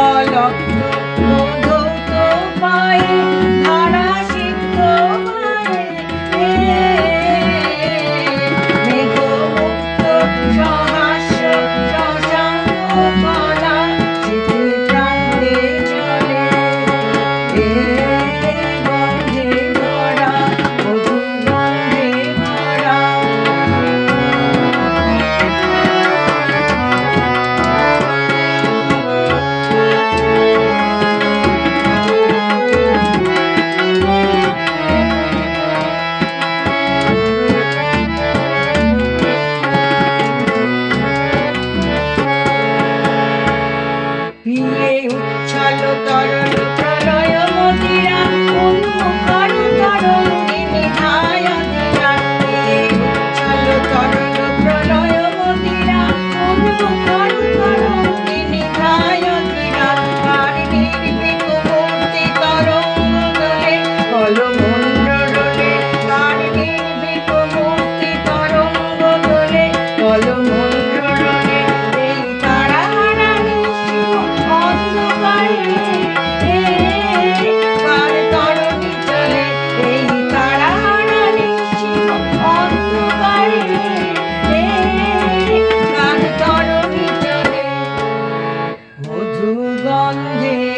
অলক্ষ ধৌত পায়ে ধারা সিদ্ধ পায়ে মেঘমুক্ত সহাস্য শশাঙ্ক কলা স্মৃতি প্রান্তে চলে গন্ধে ভরা মধু গন্ধে ভরা পিয়ে উচ্ছল তরল প্রলয় মদিরা উন্মুখর তরঙ্গিনী ধায়াধিরা পিয়ে উচ্ছল তরল প্রলয় মদিরা উন্মুখর তরঙ্গিনী ধায়াধিরা তার নির্ভীক মূর্তি তরঙ্গ দোলে কলমণ্ডলে তার নির্ভীক মূর্তি তরঙ্গ দোলে কলমণ্ডলে এই তারাহারা নিঃসীম অন্ধকারে কার তরণী চলে এই তারাহারা নিঃসীম অন্ধকারে কার তরণী চলে মধু গন্ধে